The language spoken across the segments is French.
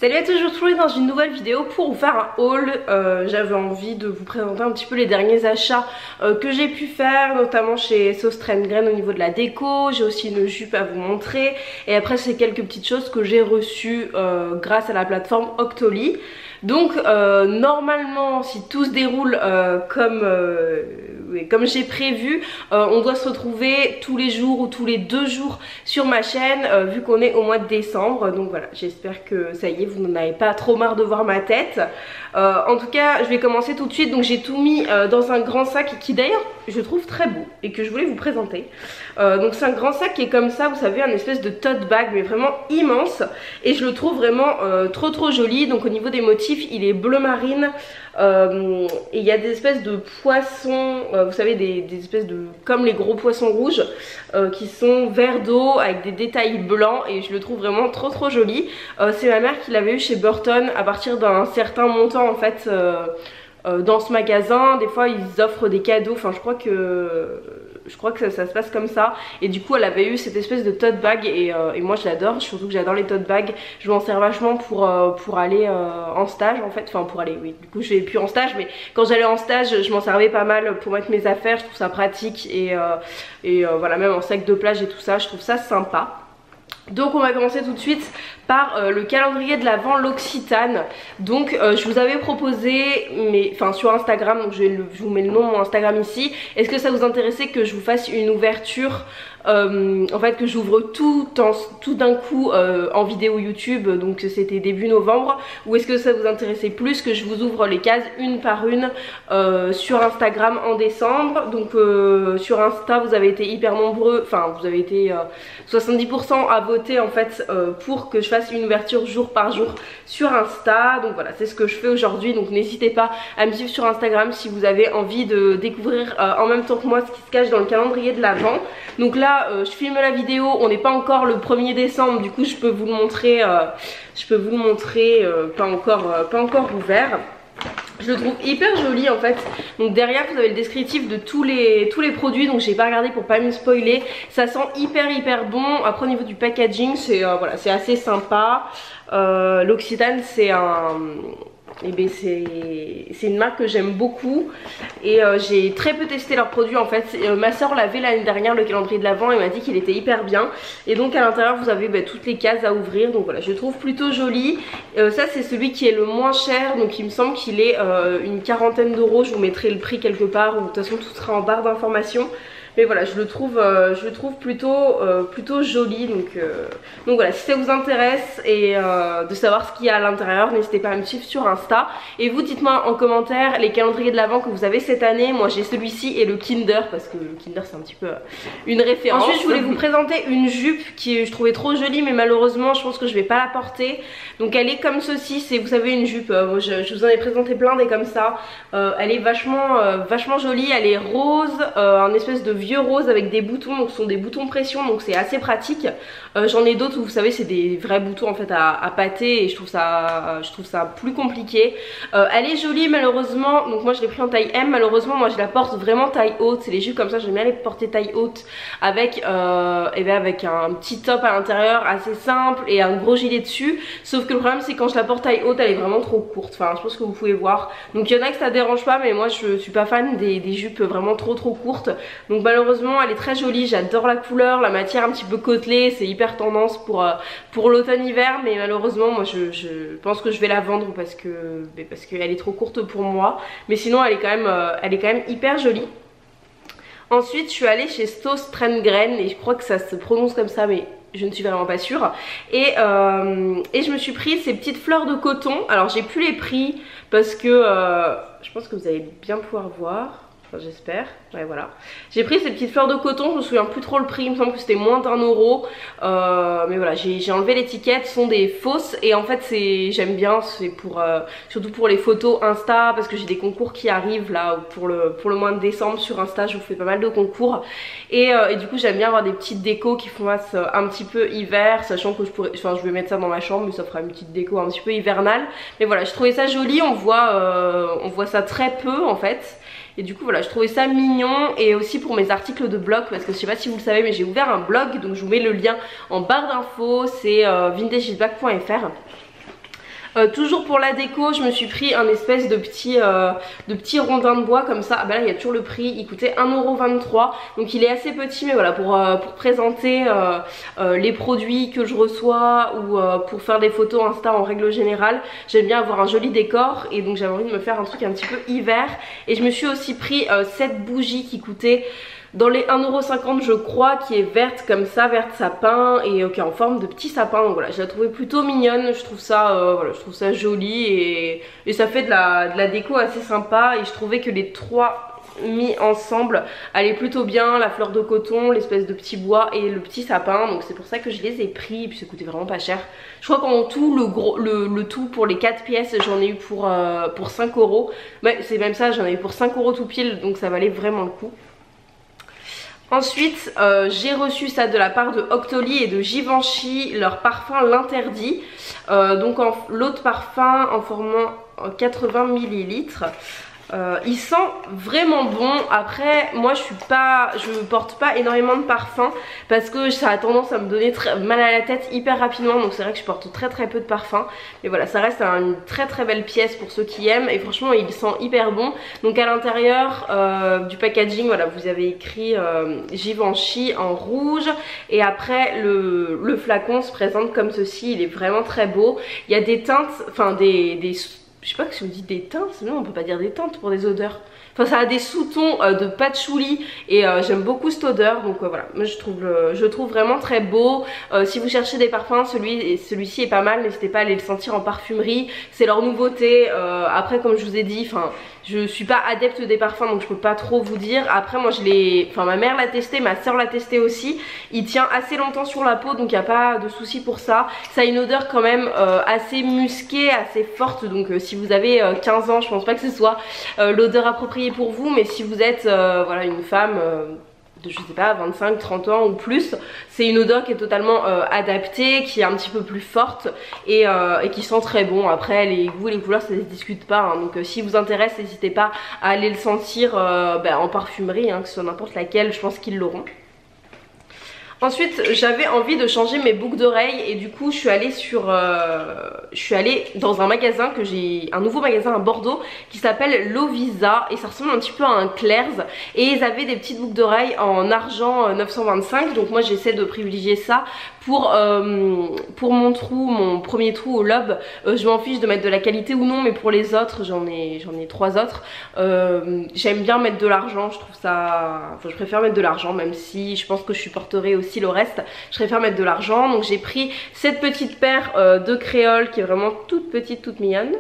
Salut à tous, je vous retrouve dans une nouvelle vidéo pour vous faire un haul. J'avais envie de vous présenter un petit peu les derniers achats que j'ai pu faire, notamment chez Sauce Trendgren au niveau de la déco. J'ai aussi une jupe à vous montrer et après c'est quelques petites choses que j'ai reçues grâce à la plateforme Octoly. Donc normalement si tout se déroule comme j'ai prévu, on doit se retrouver tous les jours ou tous les 2 jours sur ma chaîne vu qu'on est au mois de décembre. Donc voilà, j'espère que ça y est, vous n'en avez pas trop marre de voir ma tête. En tout cas je vais commencer tout de suite. Donc j'ai tout mis dans un grand sac qui d'ailleurs je trouve très beau et que je voulais vous présenter. Donc c'est un grand sac qui est comme ça, vous savez, un espèce de tote bag mais vraiment immense, et je le trouve vraiment trop joli. Donc au niveau des motifs il est bleu marine et il y a des espèces de poissons, vous savez, des espèces de, comme les gros poissons rouges qui sont vert d'eau avec des détails blancs, et je le trouve vraiment trop joli. C'est ma mère qui l'avait eu chez Burton à partir d'un certain montant en fait. Dans ce magasin, des fois ils offrent des cadeaux, enfin je crois que ça se passe comme ça. Et du coup elle avait eu cette espèce de tote bag et moi je l'adore, surtout que j'adore les tote bags. Je m'en sers vachement pour aller en stage en fait, enfin pour aller, oui, du coup je vais plus en stage, mais quand j'allais en stage je m'en servais pas mal pour mettre mes affaires. Je trouve ça pratique et voilà, même en sac de plage et tout ça, je trouve ça sympa. Donc on va commencer tout de suite par le calendrier de l'Avent L'Occitane. Donc je vous avais proposé, enfin sur Instagram, donc je vous mets le nom de mon Instagram ici. Est-ce que ça vous intéressait que je vous fasse une ouverture, en fait que j'ouvre tout d'un coup en vidéo YouTube, donc c'était début novembre, ou est-ce que ça vous intéressait plus que je vous ouvre les cases une par une sur Instagram en décembre? Donc sur Insta vous avez été hyper nombreux, enfin vous avez été 70% à voter en fait pour que je fasse une ouverture jour par jour sur Insta. Donc voilà, c'est ce que je fais aujourd'hui. Donc n'hésitez pas à me suivre sur Instagram si vous avez envie de découvrir en même temps que moi ce qui se cache dans le calendrier de l'Avent. Donc là je filme la vidéo, on n'est pas encore le 1er décembre, du coup je peux vous le montrer, pas encore ouvert. Je le trouve hyper joli en fait. Donc derrière vous avez le descriptif de tous les produits, donc j'ai pas regardé pour pas me spoiler. Ça sent hyper bon. Après au niveau du packaging c'est voilà, c'est assez sympa. L'Occitane c'est c'est une marque que j'aime beaucoup et j'ai très peu testé leurs produits en fait. Ma soeur l'avait l'année dernière, le calendrier de l'Avent, et m'a dit qu'il était hyper bien. Et donc à l'intérieur vous avez toutes les cases à ouvrir, donc voilà, je le trouve plutôt joli. Ça c'est celui qui est le moins cher, donc il me semble qu'il est une 40aine d'euros. Je vous mettrai le prix quelque part, ou de toute façon tout sera en barre d'informations. Mais voilà, je le trouve plutôt joli. Donc voilà, si ça vous intéresse et de savoir ce qu'il y a à l'intérieur, n'hésitez pas à me suivre sur Insta. Et vous dites-moi en commentaire les calendriers de l'Avent que vous avez cette année. Moi j'ai celui-ci et le Kinder, parce que le Kinder c'est un petit peu une référence. Ensuite je voulais vous présenter une jupe qui je trouvais trop jolie, mais malheureusement je pense que je vais pas la porter. Donc elle est comme ceci, c'est, vous savez, une jupe, je vous en ai présenté plein des comme ça. Elle est vachement jolie, elle est rose, un espèce de vieux rose avec des boutons, donc ce sont des boutons pression, donc c'est assez pratique. J'en ai d'autres où vous savez c'est des vrais boutons en fait à pâter, et je trouve ça plus compliqué. Elle est jolie malheureusement, donc moi je l'ai pris en taille M. Malheureusement moi je la porte vraiment taille haute, c'est les jupes comme ça, j'aime bien les porter taille haute avec avec un petit top à l'intérieur assez simple et un gros gilet dessus. Sauf que le problème c'est quand je la porte taille haute elle est vraiment trop courte, enfin je pense que vous pouvez voir. Donc il y en a que ça dérange pas, mais moi je suis pas fan des jupes vraiment trop courtes. Donc malheureusement elle est très jolie, j'adore la couleur, la matière un petit peu côtelée, c'est hyper tendance pour l'automne-hiver, mais malheureusement moi je pense que je vais la vendre parce qu'elle est trop courte pour moi. Mais sinon elle est quand même hyper jolie. Ensuite je suis allée chez Sauce Trendgren, et je crois que ça se prononce comme ça, mais je ne suis vraiment pas sûre. Et je me suis pris ces petites fleurs de coton. Alors j'ai plus les prix parce que je pense que vous allez bien pouvoir voir. Enfin, j'espère, ouais voilà. J'ai pris ces petites fleurs de coton, je me souviens plus trop le prix, il me semble que c'était moins d'1 euro. Mais voilà, j'ai enlevé l'étiquette, ce sont des fausses. Et en fait j'aime bien, c'est surtout pour les photos Insta, parce que j'ai des concours qui arrivent là pour le mois de décembre sur Insta. Je vous fais pas mal de concours et du coup j'aime bien avoir des petites décos qui font un petit peu hiver, sachant que je vais mettre ça dans ma chambre, mais ça fera une petite déco un petit peu hivernale. Mais voilà, je trouvais ça joli, on voit ça très peu en fait. Et du coup voilà, je trouvais ça mignon. Et aussi pour mes articles de blog, parce que je sais pas si vous le savez, mais j'ai ouvert un blog, donc je vous mets le lien en barre d'infos. C'est vintagefeedback.fr. Toujours pour la déco, je me suis pris un espèce de petit rondin de bois comme ça. Ah bah là il y a toujours le prix, il coûtait 1,23 €. Donc il est assez petit, mais voilà, pour présenter les produits que je reçois ou pour faire des photos Insta en règle générale, j'aime bien avoir un joli décor. Et donc j'avais envie de me faire un truc un petit peu hiver. Et je me suis aussi pris cette bougie qui coûtait dans les 1,50 € je crois, qui est verte comme ça, verte sapin, et qui est en forme de petit sapin. Donc voilà, je la trouvais plutôt mignonne, je trouve ça, voilà, je trouve ça joli, et ça fait de la déco assez sympa. Et je trouvais que les trois mis ensemble allaient plutôt bien, la fleur de coton, l'espèce de petit bois et le petit sapin. Donc c'est pour ça que je les ai pris, et puis ça coûtait vraiment pas cher. Je crois qu'en tout, le tout pour les 4 pièces, j'en ai eu pour 5 €. Mais c'est même ça, j'en ai eu pour 5 € tout pile, donc ça valait vraiment le coup. Ensuite, j'ai reçu ça de la part de Octoly et de Givenchy, leur parfum l'interdit. Donc l'autre parfum en format 80 ml. Il sent vraiment bon. Après moi je porte pas énormément de parfum parce que ça a tendance à me donner mal à la tête hyper rapidement. Donc c'est vrai que je porte très peu de parfum. Mais voilà, ça reste une très belle pièce pour ceux qui aiment. Et franchement il sent hyper bon. Donc à l'intérieur du packaging, voilà, vous avez écrit Givenchy en rouge. Et après le flacon se présente comme ceci. Il est vraiment très beau. Il y a des teintes, enfin je sais pas si on dit des teintes, non on peut pas dire des teintes pour des odeurs. Enfin ça a des sous-tons de patchouli et j'aime beaucoup cette odeur. Donc voilà, moi je trouve vraiment très beau. Si vous cherchez des parfums, celui-ci est pas mal, n'hésitez pas à aller le sentir en parfumerie. C'est leur nouveauté. Après comme je vous ai dit, je suis pas adepte des parfums donc je peux pas trop vous dire. Après moi ma mère l'a testé, ma soeur l'a testé aussi. Il tient assez longtemps sur la peau donc il n'y a pas de souci pour ça. Ça a une odeur quand même assez musquée, assez forte. Donc si vous avez 15 ans, je pense pas que ce soit l'odeur appropriée pour vous. Mais si vous êtes voilà, une femme de je sais pas 25-30 ans ou plus, c'est une odeur qui est totalement adaptée, qui est un petit peu plus forte et qui sent très bon. Après les goûts et les couleurs ça se discute pas hein. Donc si vous intéresse, n'hésitez pas à aller le sentir en parfumerie hein, que ce soit n'importe laquelle, je pense qu'ils l'auront. Ensuite j'avais envie de changer mes boucles d'oreilles et du coup je suis allée dans un magasin un nouveau magasin à Bordeaux qui s'appelle Lovisa et ça ressemble un petit peu à un Claire's et ils avaient des petites boucles d'oreilles en argent 925. Donc moi j'essaie de privilégier ça pour mon premier trou au lobe. Je m'en fiche de mettre de la qualité ou non, mais pour les autres, j'en ai 3 autres. J'aime bien mettre de l'argent, je trouve ça, enfin, je préfère mettre de l'argent, même si je pense que je supporterai aussi le reste. Je préfère mettre de l'argent. Donc j'ai pris cette petite paire de créoles qui est vraiment toute petite, toute mignonne.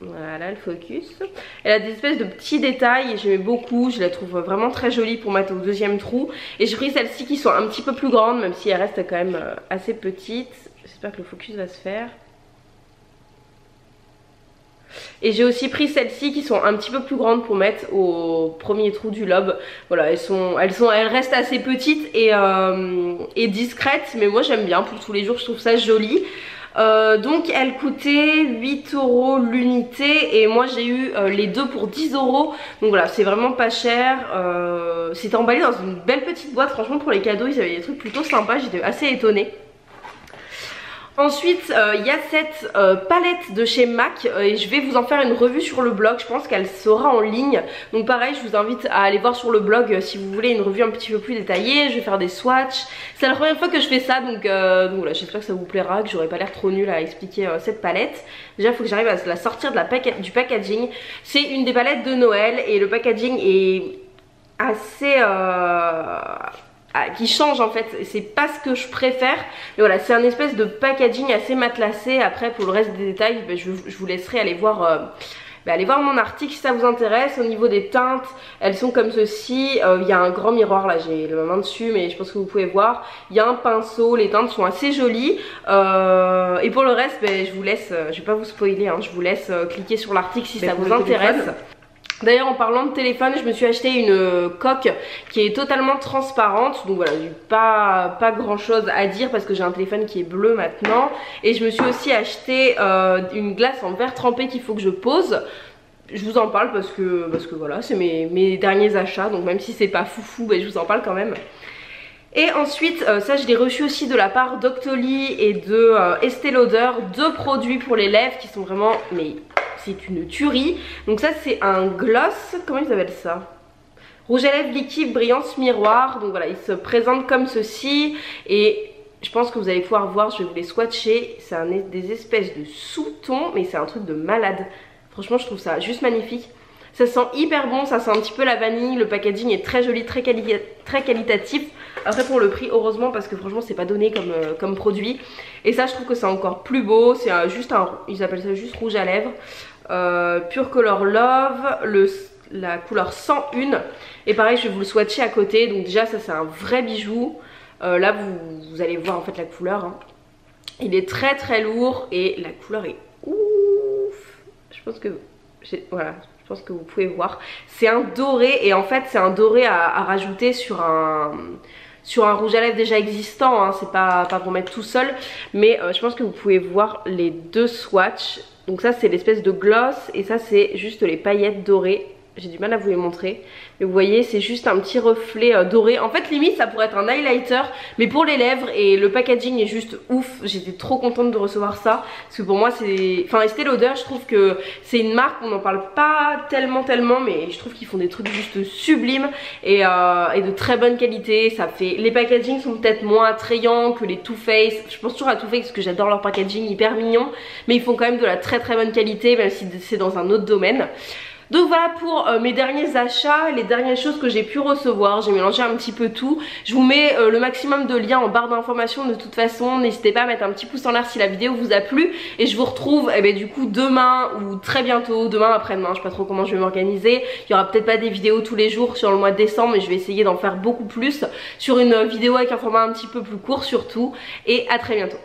Voilà le focus. Elle a des espèces de petits détails et j'aimais beaucoup. Je la trouve vraiment très jolie pour mettre au deuxième trou. Et j'ai pris celles-ci qui sont un petit peu plus grandes, même si elles restent quand même assez petites. J'espère que le focus va se faire. Et j'ai aussi pris celles-ci qui sont un petit peu plus grandes pour mettre au premier trou du lobe. Voilà, elles restent assez petites et discrètes, mais moi j'aime bien pour tous les jours, je trouve ça joli. Donc elle coûtait 8 € l'unité et moi j'ai eu les deux pour 10 €. Donc voilà, c'est vraiment pas cher. C'était emballé dans une belle petite boîte. Franchement pour les cadeaux ils avaient des trucs plutôt sympas, j'étais assez étonnée. Ensuite il y a cette palette de chez MAC et je vais vous en faire une revue sur le blog. Je pense qu'elle sera en ligne. Donc pareil, je vous invite à aller voir sur le blog si vous voulez une revue un petit peu plus détaillée. Je vais faire des swatchs. C'est la première fois que je fais ça donc voilà, j'espère que ça vous plaira, que j'aurai pas l'air trop nulle à expliquer cette palette. Déjà il faut que j'arrive à la sortir du packaging. C'est une des palettes de Noël et le packaging est assez... qui change en fait, c'est pas ce que je préfère, mais voilà, c'est un espèce de packaging assez matelassé. Après pour le reste des détails, je vous laisserai aller voir mon article si ça vous intéresse. Au niveau des teintes, elles sont comme ceci. Il y a un grand miroir là, j'ai ma main dessus mais je pense que vous pouvez voir. Il y a un pinceau, les teintes sont assez jolies et pour le reste je vous laisse, je vais pas vous spoiler hein, je vous laisse cliquer sur l'article si ça vous intéresse. D'ailleurs en parlant de téléphone, je me suis acheté une coque qui est totalement transparente. Donc voilà, j'ai pas grand chose à dire parce que j'ai un téléphone qui est bleu maintenant. Et je me suis aussi acheté une glace en verre trempé qu'il faut que je pose. Je vous en parle parce que voilà, c'est mes derniers achats. Donc même si c'est pas foufou, je vous en parle quand même. Et ensuite, ça je l'ai reçu aussi de la part d'Octoly et de Estée Lauder, 2 produits pour les lèvres qui sont vraiment, mais c'est une tuerie. Donc ça c'est un gloss, comment ils appellent ça? Rouge à lèvres liquide brillance miroir. Donc voilà, il se présente comme ceci et je pense que vous allez pouvoir voir, je vais vous les swatcher. C'est des espèces de sous-tons, mais c'est un truc de malade. Franchement je trouve ça juste magnifique. Ça sent hyper bon, ça sent un petit peu la vanille, le packaging est très joli, très qualitatif. Après pour le prix, heureusement, parce que franchement c'est pas donné comme produit. Et ça je trouve que c'est encore plus beau, c'est juste ils appellent ça juste rouge à lèvres. Pure Color Love, la couleur 101. Et pareil je vais vous le swatcher à côté, donc déjà ça c'est un vrai bijou. Là vous allez voir en fait la couleur, hein. Il est très très lourd et la couleur est ouf. Je pense que, voilà. Je pense que vous pouvez voir. C'est un doré et en fait c'est un doré à rajouter sur un rouge à lèvres déjà existant, hein. C'est pas pour mettre tout seul. Mais je pense que vous pouvez voir les 2 swatchs. Donc ça c'est l'espèce de gloss et ça c'est juste les paillettes dorées. J'ai du mal à vous les montrer, mais vous voyez c'est juste un petit reflet doré. En fait limite ça pourrait être un highlighter mais pour les lèvres, et le packaging est juste ouf. J'étais trop contente de recevoir ça parce que pour moi c'est, enfin Estée Lauder je trouve que c'est une marque, on n'en parle pas tellement mais je trouve qu'ils font des trucs juste sublimes et de très bonne qualité. Ça fait, les packagings sont peut-être moins attrayants que les Too Faced. Je pense toujours à Too Faced parce que j'adore leur packaging hyper mignon, mais ils font quand même de la très bonne qualité même si c'est dans un autre domaine. Donc voilà pour mes derniers achats, les dernières choses que j'ai pu recevoir. J'ai mélangé un petit peu tout. Je vous mets le maximum de liens en barre d'informations de toute façon. N'hésitez pas à mettre un petit pouce en l'air si la vidéo vous a plu. Et je vous retrouve du coup demain ou très bientôt, demain après-demain, je sais pas trop comment je vais m'organiser. Il y aura peut-être pas des vidéos tous les jours sur le mois de décembre, mais je vais essayer d'en faire beaucoup plus sur une vidéo avec un format un petit peu plus court surtout. Et à très bientôt.